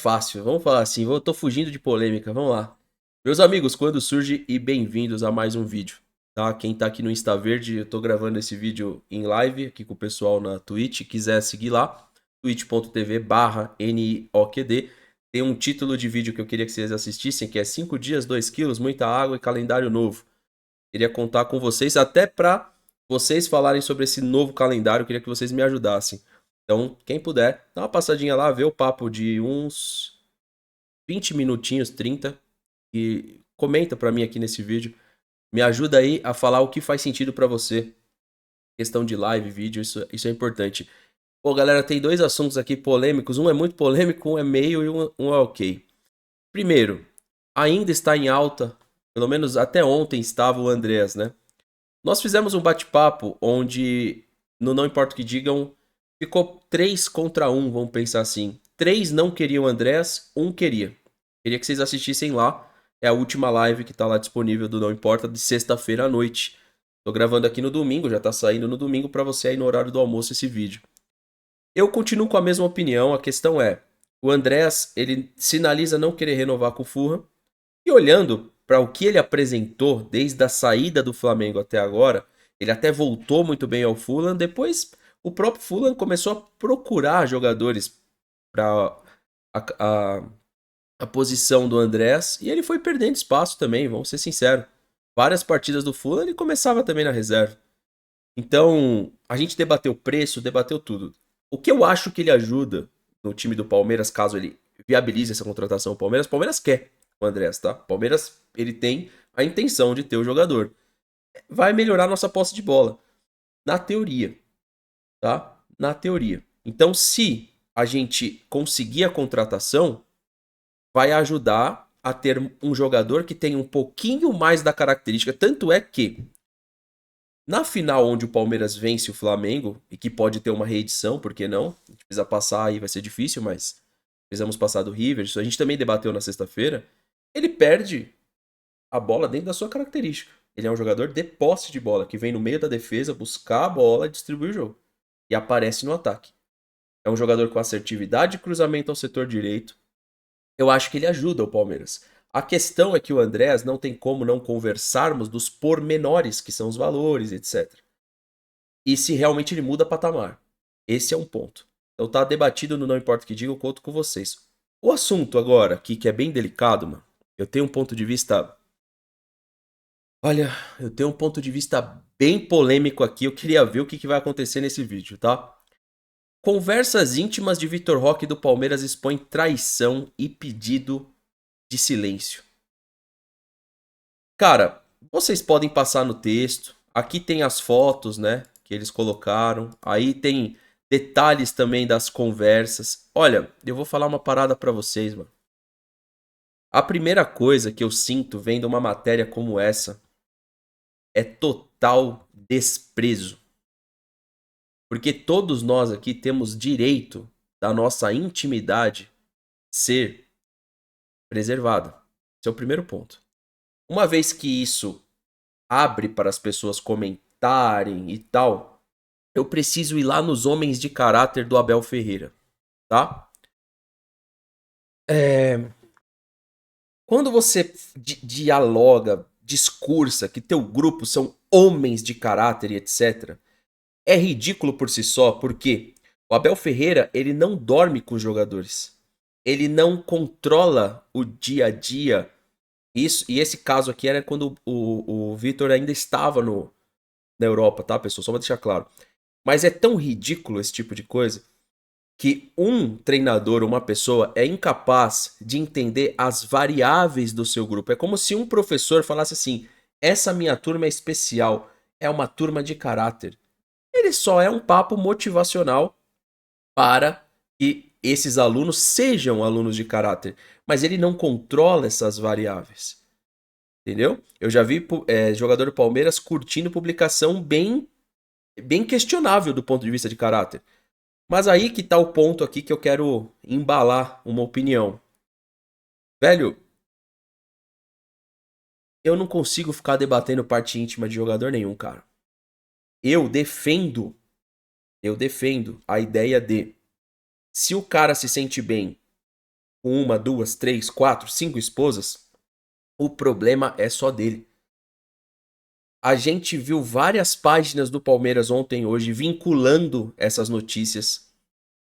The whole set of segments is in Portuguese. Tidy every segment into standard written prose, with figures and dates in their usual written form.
fácil, vamos falar assim, eu tô fugindo de polêmica, vamos lá. Meus amigos, quando surge e bem-vindos a mais um vídeo, tá? Quem tá aqui no Insta Verde, eu tô gravando esse vídeo em live aqui com o pessoal na Twitch, quiser seguir lá, twitch.tv/NIOQD. Tem um título de vídeo que eu queria que vocês assistissem, que é 5 dias, 2 quilos, muita água e calendário novo. Queria contar com vocês, até pra vocês falarem sobre esse novo calendário, eu queria que vocês me ajudassem. Então, quem puder, dá uma passadinha lá, vê o papo de uns 20 minutinhos, 30, e comenta pra mim aqui nesse vídeo. Me ajuda aí a falar o que faz sentido pra você. Questão de live, vídeo, isso é importante. Pô, galera, tem dois assuntos aqui polêmicos. Um é muito polêmico, um é meio e um é ok. Primeiro, ainda está em alta, pelo menos até ontem estava o Andrés, né? Nós fizemos um bate-papo onde, no Não Importa o que Digam, ficou 3 contra um, vamos pensar assim. 3 não queriam o Andrés, um queria. Queria que vocês assistissem lá. É a última live que tá lá disponível do Não Importa, de sexta-feira à noite. Tô gravando aqui no domingo, já tá saindo no domingo pra você aí no horário do almoço esse vídeo. Eu continuo com a mesma opinião, a questão é, o Andrés, ele sinaliza não querer renovar com o Fulham, e olhando para o que ele apresentou desde a saída do Flamengo até agora, ele até voltou muito bem ao Fulham, depois o próprio Fulham começou a procurar jogadores para a, a, a posição do Andrés, e ele foi perdendo espaço também, vamos ser sinceros. Várias partidas do Fulham ele começava também na reserva. Então, a gente debateu preço, debateu tudo. O que eu acho que ele ajuda no time do Palmeiras, caso ele viabilize essa contratação, o Palmeiras quer o Andrés, tá? O Palmeiras, ele tem a intenção de ter o jogador. Vai melhorar nossa posse de bola. Na teoria, tá? Na teoria. Então, se a gente conseguir a contratação, vai ajudar a ter um jogador que tem um pouquinho mais da característica. Tanto é que na final, onde o Palmeiras vence o Flamengo, e que pode ter uma reedição, por que não? A gente precisa passar aí, vai ser difícil, mas precisamos passar do River. Isso a gente também debateu na sexta-feira. Ele perde a bola dentro da sua característica. Ele é um jogador de posse de bola, que vem no meio da defesa buscar a bola e distribuir o jogo. E aparece no ataque. É um jogador com assertividade e cruzamento ao setor direito. Eu acho que ele ajuda o Palmeiras. A questão é que o Andrés não tem como não conversarmos dos pormenores, que são os valores, etc. E se realmente ele muda patamar. Esse é um ponto. Então tá debatido no Não Importa o que diga, eu conto com vocês. O assunto agora, aqui, que é bem delicado, mano, eu tenho um ponto de vista. Olha, eu tenho um ponto de vista bem polêmico aqui. Eu queria ver o que vai acontecer nesse vídeo, tá? Conversas íntimas de Vitor Roque do Palmeiras expõem traição e pedido de silêncio. Cara, vocês podem passar no texto. Aqui tem as fotos, né, que eles colocaram. Aí tem detalhes também das conversas. Olha, eu vou falar uma parada pra vocês, mano. A primeira coisa que eu sinto vendo uma matéria como essa é total desprezo. Porque todos nós aqui temos direito da nossa intimidade ser preservada. Esse é o primeiro ponto. Uma vez que isso abre para as pessoas comentarem e tal, eu preciso ir lá nos homens de caráter do Abel Ferreira, tá? É, quando você dialoga, discursa que teu grupo são homens de caráter e etc., é ridículo por si só, porque o Abel Ferreira, ele não dorme com os jogadores. Ele não controla o dia a dia. Isso, e esse caso aqui era quando o Vitor ainda estava na Europa, tá, pessoal? Só pra deixar claro. Mas é tão ridículo esse tipo de coisa que um treinador, uma pessoa, é incapaz de entender as variáveis do seu grupo. É como se um professor falasse assim: essa minha turma é especial, é uma turma de caráter. Ele só é um papo motivacional para que esses alunos sejam alunos de caráter, mas ele não controla essas variáveis. Entendeu? Eu já vi jogador do Palmeiras curtindo publicação bem questionável do ponto de vista de caráter. Mas aí que tá o ponto aqui que eu quero embalar uma opinião. Velho, eu não consigo ficar debatendo parte íntima de jogador nenhum, cara. Eu defendo, eu defendo a ideia de se o cara se sente bem com uma, duas, três, quatro, cinco esposas, o problema é só dele. A gente viu várias páginas do Palmeiras ontem e hoje vinculando essas notícias.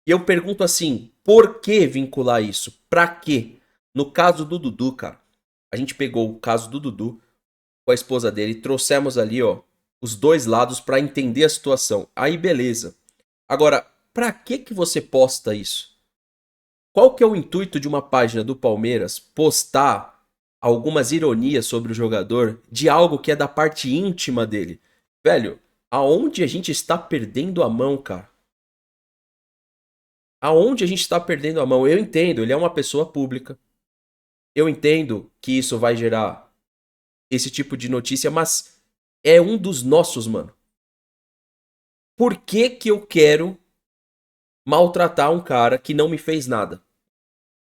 E eu pergunto assim, por que vincular isso? Pra quê? No caso do Dudu, cara, a gente pegou o caso do Dudu com a esposa dele, trouxemos ali, ó, os dois lados pra entender a situação. Aí beleza. Agora, pra que você posta isso? Qual que é o intuito de uma página do Palmeiras postar algumas ironias sobre o jogador de algo que é da parte íntima dele? Velho, aonde a gente está perdendo a mão, cara? Aonde a gente está perdendo a mão? Eu entendo, ele é uma pessoa pública. Eu entendo que isso vai gerar esse tipo de notícia, mas é um dos nossos, mano. Por que que eu quero maltratar um cara que não me fez nada?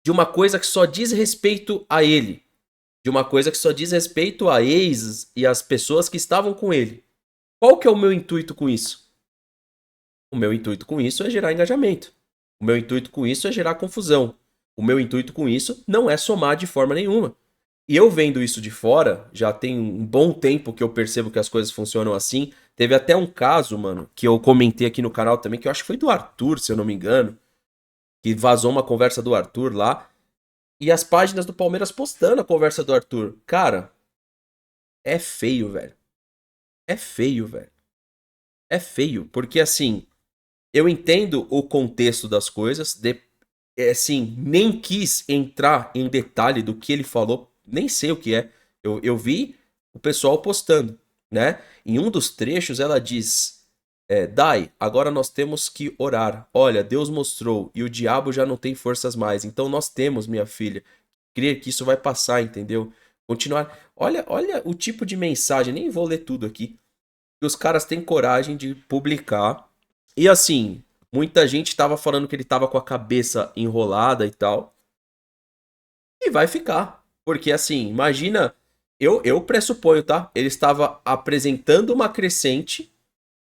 De uma coisa que só diz respeito a ele. De uma coisa que só diz respeito a ex e as pessoas que estavam com ele. Qual que é o meu intuito com isso? O meu intuito com isso é gerar engajamento. O meu intuito com isso é gerar confusão. O meu intuito com isso não é somar de forma nenhuma. E eu vendo isso de fora, já tem um bom tempo que eu percebo que as coisas funcionam assim. Teve até um caso, mano, que eu comentei aqui no canal também, que eu acho que foi do Arthur, se eu não me engano, que vazou uma conversa do Arthur lá. E as páginas do Palmeiras postando a conversa do Arthur. Cara, é feio, velho. É feio, velho. É feio, porque assim, eu entendo o contexto das coisas, assim, nem quis entrar em detalhe do que ele falou, nem sei o que é. Eu vi o pessoal postando, né? Em um dos trechos ela diz: Dai, agora nós temos que orar. Olha, Deus mostrou e o diabo já não tem forças mais. Então nós temos, minha filha, crer que isso vai passar, entendeu? Continuar. Olha o tipo de mensagem, nem vou ler tudo aqui. Que os caras têm coragem de publicar. E assim, muita gente tava falando que ele tava com a cabeça enrolada e tal. E vai ficar. Porque assim, imagina. Eu pressuponho, tá? Ele estava apresentando uma crescente.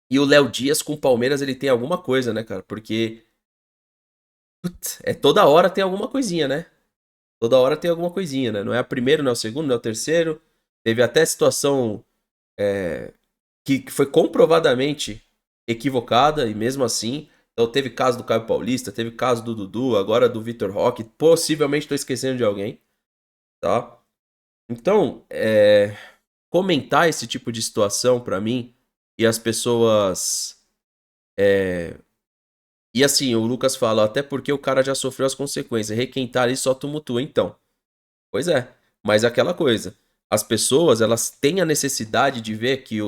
E o Léo Dias com o Palmeiras ele tem alguma coisa, né, cara? Porque. Putz, toda hora tem alguma coisinha, né? Toda hora tem alguma coisinha, né? Não é a primeira, não é o segundo, não é o terceiro. Teve até situação que foi comprovadamente equivocada e mesmo assim. Então teve caso do Caio Paulista, teve caso do Dudu, agora do Vitor Roque. Possivelmente estou esquecendo de alguém, tá? Então, comentar esse tipo de situação pra mim e as pessoas. E assim, o Lucas fala, até porque o cara já sofreu as consequências. Requentar ali só tumultua, então. Pois é, mas é aquela coisa. As pessoas, elas têm a necessidade de ver que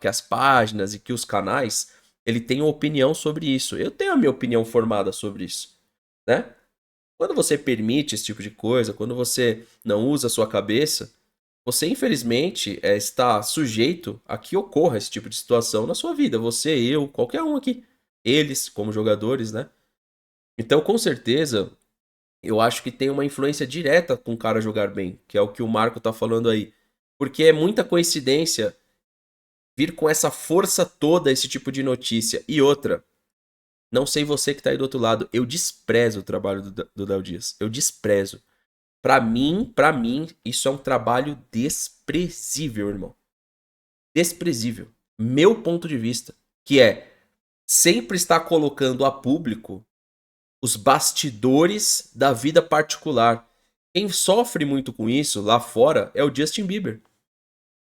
as páginas e que os canais, ele tem opinião sobre isso. Eu tenho a minha opinião formada sobre isso, né? Quando você permite esse tipo de coisa, quando você não usa a sua cabeça, você infelizmente está sujeito a que ocorra esse tipo de situação na sua vida. Você, eu, qualquer um aqui. Eles, como jogadores, né? Então, com certeza, eu acho que tem uma influência direta com o cara jogar bem, que é o que o Marco tá falando aí. Porque é muita coincidência vir com essa força toda esse tipo de notícia. E outra, não sei você que tá aí do outro lado, eu desprezo o trabalho do Léo Dias. Eu desprezo. Pra mim, isso é um trabalho desprezível, irmão. Desprezível. Meu ponto de vista, que é sempre estar colocando a público os bastidores da vida particular. Quem sofre muito com isso lá fora é o Justin Bieber.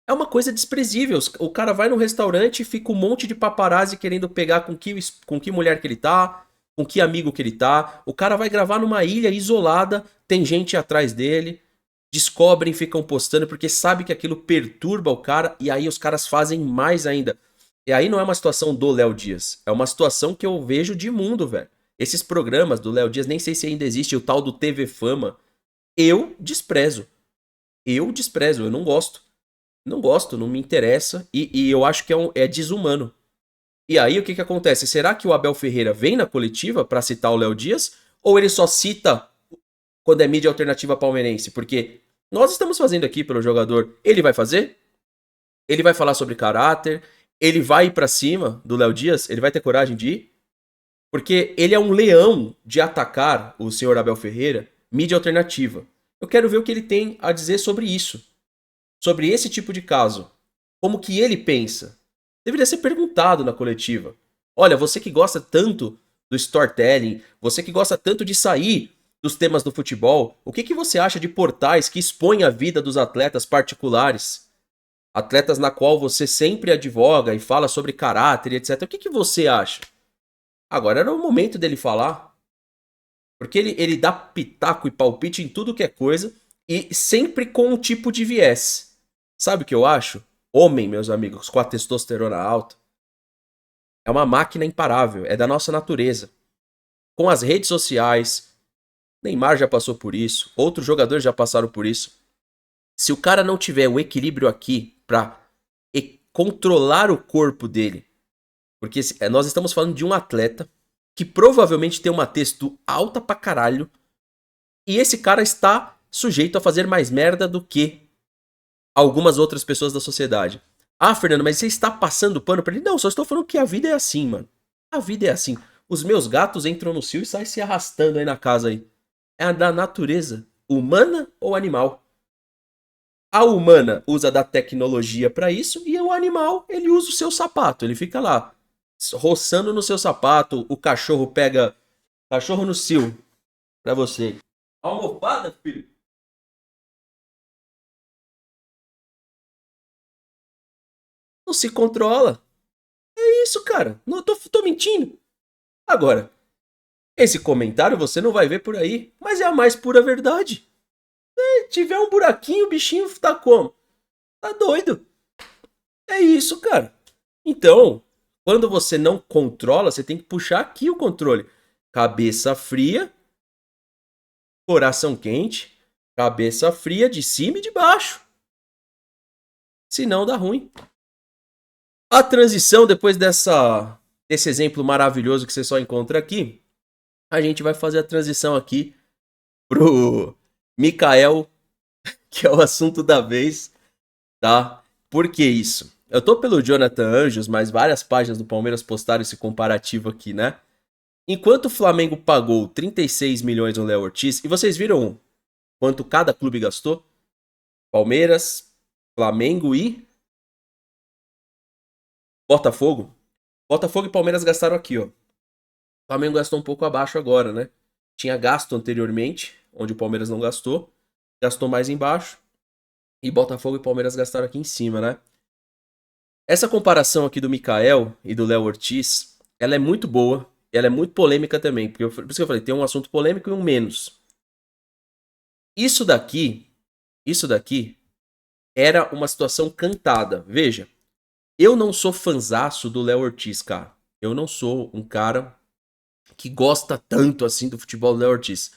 É uma coisa desprezível. O cara vai no restaurante e fica um monte de paparazzi querendo pegar com que mulher que ele tá, com que amigo que ele tá. O cara vai gravar numa ilha isolada, tem gente atrás dele, descobrem, ficam postando porque sabe que aquilo perturba o cara e aí os caras fazem mais ainda. E aí não é uma situação do Léo Dias, é uma situação que eu vejo de mundo, velho. Esses programas do Léo Dias, nem sei se ainda existe, o tal do TV Fama, eu desprezo. Eu não gosto. Não gosto, não me interessa e eu acho que é desumano. E aí o que acontece? Será que o Abel Ferreira vem na coletiva pra citar o Léo Dias? Ou ele só cita quando é mídia alternativa palmeirense? Porque nós estamos fazendo aqui pelo jogador. Ele vai fazer? Ele vai falar sobre caráter? Ele vai ir pra cima do Léo Dias? Ele vai ter coragem de ir? Porque ele é um leão de atacar o senhor Abel Ferreira mídia alternativa. Eu quero ver o que ele tem a dizer sobre isso. Sobre esse tipo de caso. Como que ele pensa. Deveria ser perguntado na coletiva. Olha, você que gosta tanto do storytelling, você que gosta tanto de sair dos temas do futebol, o que você acha de portais que expõem a vida dos atletas particulares? Atletas na qual você sempre advoga e fala sobre caráter, etc. O que você acha? Agora era o momento dele falar. Porque ele dá pitaco e palpite em tudo que é coisa e sempre com um tipo de viés. Sabe o que eu acho? Homem, meus amigos, com a testosterona alta, é uma máquina imparável, é da nossa natureza. Com as redes sociais, Neymar já passou por isso, outros jogadores já passaram por isso. Se o cara não tiver o equilíbrio aqui pra controlar o corpo dele, porque nós estamos falando de um atleta que provavelmente tem uma testo alta pra caralho, e esse cara está sujeito a fazer mais merda do que algumas outras pessoas da sociedade. Ah, Fernando, mas você está passando pano pra ele? Não, só estou falando que a vida é assim, mano. A vida é assim. Os meus gatos entram no cio e saem se arrastando aí na casa aí. É a da natureza. Humana ou animal? A humana usa da tecnologia pra isso e o animal, ele usa o seu sapato. Ele fica lá, roçando no seu sapato. O cachorro pega... Cachorro no cio. Pra você. Almofada, filho? Não se controla. É isso, cara. Não tô mentindo. Agora, esse comentário você não vai ver por aí, mas é a mais pura verdade. Se tiver um buraquinho, o bichinho tá como? Tá doido. É isso, cara. Então, quando você não controla, você tem que puxar aqui o controle. Cabeça fria, coração quente, cabeça fria de cima e de baixo. Senão dá ruim. A transição, depois desse exemplo maravilhoso que você só encontra aqui, a gente vai fazer a transição aqui pro Mikael, que é o assunto da vez, tá? Por que isso? Eu tô pelo Jonathan Anjos, mas várias páginas do Palmeiras postaram esse comparativo aqui, né? Enquanto o Flamengo pagou 36 milhões no Léo Ortiz, e vocês viram quanto cada clube gastou? Palmeiras, Flamengo e Botafogo. Botafogo e Palmeiras gastaram aqui, ó. O Flamengo gastou um pouco abaixo agora, né? Tinha gasto anteriormente, onde o Palmeiras não gastou. Gastou mais embaixo. E Botafogo e Palmeiras gastaram aqui em cima, né? Essa comparação aqui do Mikael e do Léo Ortiz, ela é muito boa. Ela é muito polêmica também. Por isso que eu falei, tem um assunto polêmico e um menos. Isso daqui era uma situação cantada. Veja, eu não sou fanzaço do Léo Ortiz, cara. Eu não sou um cara que gosta tanto assim do futebol do Léo Ortiz.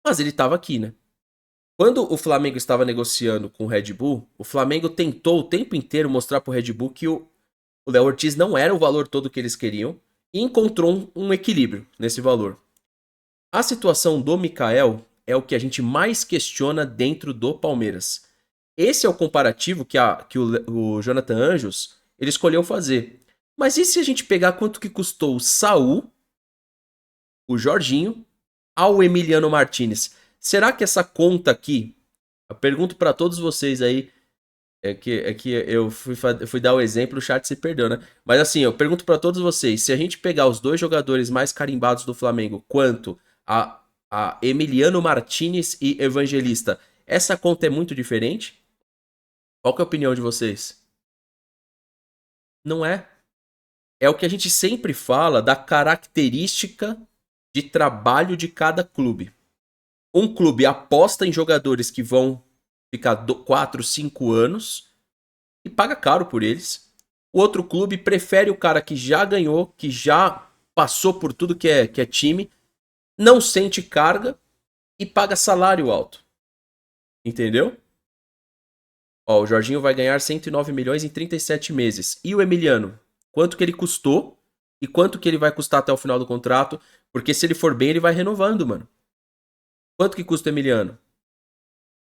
Mas ele tava aqui, né? Quando o Flamengo estava negociando com o Red Bull, o Flamengo tentou o tempo inteiro mostrar pro Red Bull que o Léo Ortiz não era o valor todo que eles queriam e encontrou um equilíbrio nesse valor. A situação do Mikael é o que a gente mais questiona dentro do Palmeiras. Esse é o comparativo que o Jonathan Anjos ele escolheu fazer. Mas e se a gente pegar quanto que custou o Saul, o Jorginho, ao Emiliano Martinez? Será que essa conta aqui, eu pergunto para todos vocês aí, é que eu fui dar o exemplo, o chat se perdeu, né? Mas assim, eu pergunto para todos vocês, se a gente pegar os dois jogadores mais carimbados do Flamengo, quanto a Emiliano Martinez e Evangelista, essa conta é muito diferente? Qual que é a opinião de vocês? Não é. É o que a gente sempre fala da característica de trabalho de cada clube. Um clube aposta em jogadores que vão ficar 4, 5 anos e paga caro por eles. O outro clube prefere o cara que já ganhou, que já passou por tudo que é time, não sente carga e paga salário alto. Entendeu? Ó, o Jorginho vai ganhar 109 milhões em 37 meses. E o Emiliano? Quanto que ele custou e quanto que ele vai custar até o final do contrato? Porque se ele for bem, ele vai renovando, mano. Quanto que custa o Emiliano?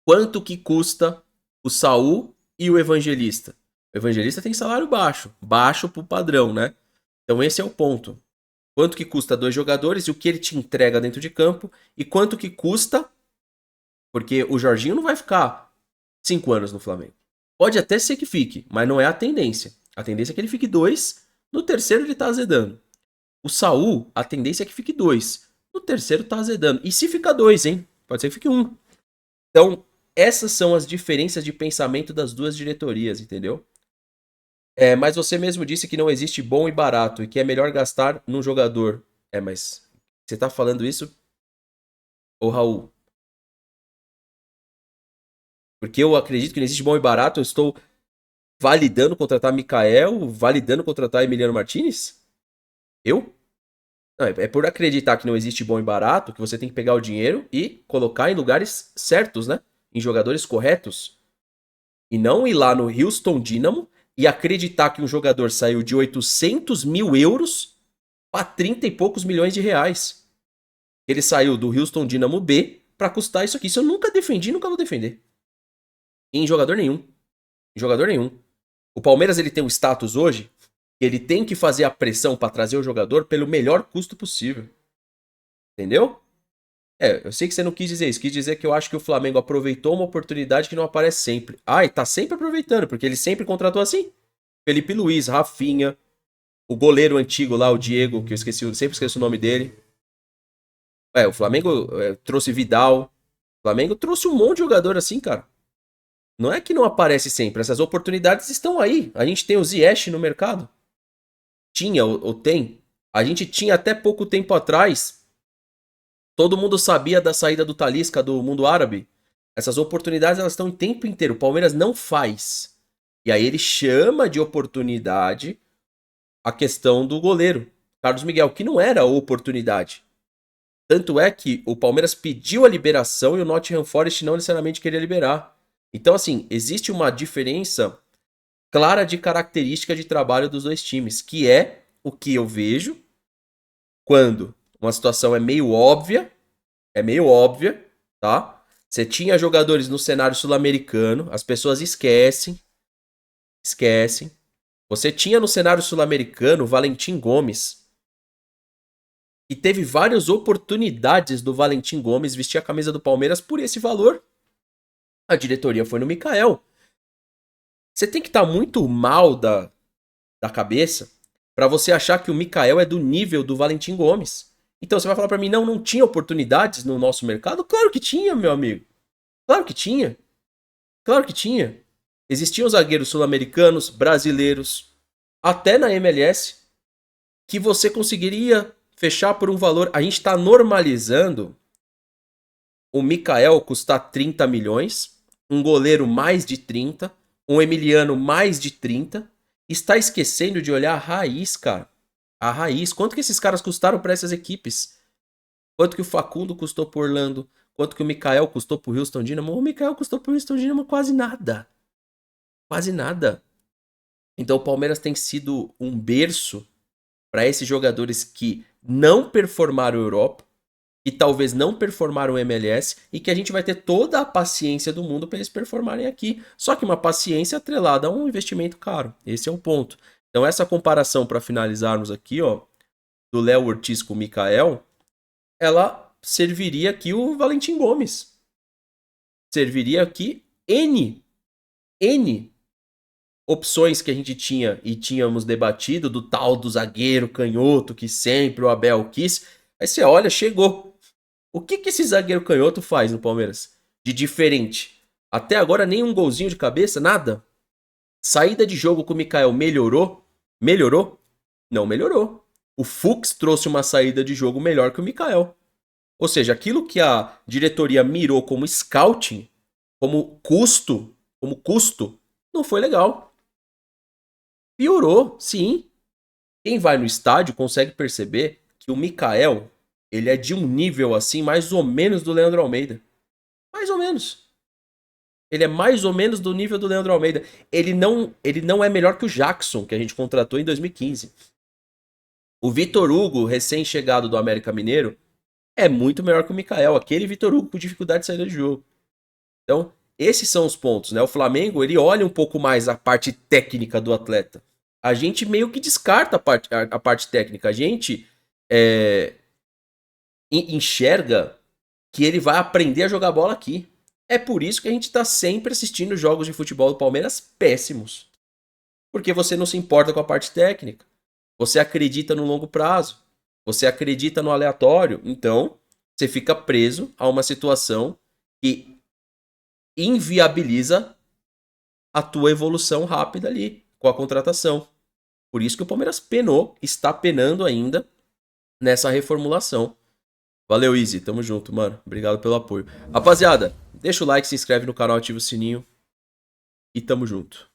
Quanto que custa o Saul e o Evangelista? O Evangelista tem salário baixo. Baixo pro padrão, né? Então esse é o ponto. quanto que custa 2 jogadores e o que ele te entrega dentro de campo e quanto que custa, porque o Jorginho não vai ficar 5 anos no Flamengo. Pode até ser que fique, mas não é a tendência. A tendência é que ele fique 2, no terceiro ele tá azedando. O Saul, a tendência é que fique 2, no terceiro tá azedando. E se ficar 2, hein? Pode ser que fique 1. Então, essas são as diferenças de pensamento das duas diretorias, entendeu? Mas você mesmo disse que não existe bom e barato e que é melhor gastar num jogador. Mas você tá falando isso, ô Raul? Porque eu acredito que não existe bom e barato, eu estou validando contratar Mikael, validando contratar Emiliano Martinez? Eu? Não, é por acreditar que não existe bom e barato que você tem que pegar o dinheiro e colocar em lugares certos, né? Em jogadores corretos. E não ir lá no Houston Dynamo e acreditar que um jogador saiu de 800 mil euros para 30 e poucos milhões de reais. Ele saiu do Houston Dynamo B para custar isso aqui. Isso eu nunca defendi, nunca vou defender. Em jogador nenhum. Em jogador nenhum. O Palmeiras ele tem um status hoje que ele tem que fazer a pressão para trazer o jogador pelo melhor custo possível. Entendeu? Eu sei que você não quis dizer isso. Quis dizer que eu acho que o Flamengo aproveitou uma oportunidade que não aparece sempre. E tá sempre aproveitando, porque ele sempre contratou assim. Felipe Luiz, Rafinha, o goleiro antigo lá, o Diego, que eu sempre esqueço o nome dele. O Flamengo trouxe Vidal. O Flamengo trouxe um monte de jogador assim, cara. Não é que não aparece sempre. Essas oportunidades estão aí. A gente tem o Ziyech no mercado. Tinha ou tem. A gente tinha até pouco tempo atrás. Todo mundo sabia da saída do Talisca do mundo árabe. Essas oportunidades elas estão o tempo inteiro. O Palmeiras não faz. E aí ele chama de oportunidade a questão do goleiro, Carlos Miguel, que não era oportunidade. Tanto é que o Palmeiras pediu a liberação e o Nottingham Forest não necessariamente queria liberar. Então, assim, existe uma diferença clara de característica de trabalho dos dois times, que é o que eu vejo quando uma situação é meio óbvia, tá? Você tinha jogadores no cenário sul-americano, as pessoas esquecem. Você tinha no cenário sul-americano o Valentim Gomes, e teve várias oportunidades do Valentim Gomes vestir a camisa do Palmeiras por esse valor. A diretoria foi no Mikael. Você tem que estar muito mal da cabeça para você achar que o Mikael é do nível do Valentim Gomes. Então você vai falar para mim, não tinha oportunidades no nosso mercado? Claro que tinha, meu amigo. Claro que tinha. Claro que tinha. Existiam zagueiros sul-americanos, brasileiros, até na MLS, que você conseguiria fechar por um valor. A gente está normalizando o Mikael custar 30 milhões, um goleiro mais de 30, um Emiliano mais de 30. Está esquecendo de olhar a raiz, cara. A raiz. Quanto que esses caras custaram para essas equipes? Quanto que o Facundo custou pro Orlando? Quanto que o Mikael custou pro Houston Dynamo? O Mikael custou pro Houston Dynamo quase nada. Quase nada. Então o Palmeiras tem sido um berço para esses jogadores que não performaram Europa, que talvez não performaram MLS e que a gente vai ter toda a paciência do mundo para eles performarem aqui. Só que uma paciência atrelada a um investimento caro. Esse é o ponto. Então essa comparação para finalizarmos aqui, ó, do Léo Ortiz com o Mikael, ela serviria aqui o Valentim Gomes. Serviria aqui N opções que a gente tinha e tínhamos debatido do tal do zagueiro canhoto que sempre o Abel quis. Aí você olha, chegou. O que esse zagueiro canhoto faz no Palmeiras? De diferente? Até agora nem um golzinho de cabeça, nada. Saída de jogo com o Mikael melhorou? Melhorou? Não melhorou. O Fux trouxe uma saída de jogo melhor que o Mikael. Ou seja, aquilo que a diretoria mirou como scouting, como custo, não foi legal. Piorou, sim. Quem vai no estádio consegue perceber que o Mikael, ele é de um nível assim, mais ou menos do Leandro Almeida. Mais ou menos. Ele é mais ou menos do nível do Leandro Almeida. Ele não é melhor que o Jackson, que a gente contratou em 2015. O Vitor Hugo, recém-chegado do América Mineiro, é muito melhor que o Mikael. Aquele Vitor Hugo com dificuldade de saída de jogo. Então, esses são os pontos, né? O Flamengo, ele olha um pouco mais a parte técnica do atleta. A gente meio que descarta a parte técnica. A gente é, enxerga que ele vai aprender a jogar bola aqui. É por isso que a gente tá sempre assistindo jogos de futebol do Palmeiras péssimos. Porque você não se importa com a parte técnica. Você acredita no longo prazo. Você acredita no aleatório. Então, você fica preso a uma situação que inviabiliza a tua evolução rápida ali com a contratação. Por isso que o Palmeiras penou, está penando ainda nessa reformulação. Valeu, Easy. Tamo junto, mano. Obrigado pelo apoio. Rapaziada, deixa o like, se inscreve no canal, ativa o sininho e tamo junto.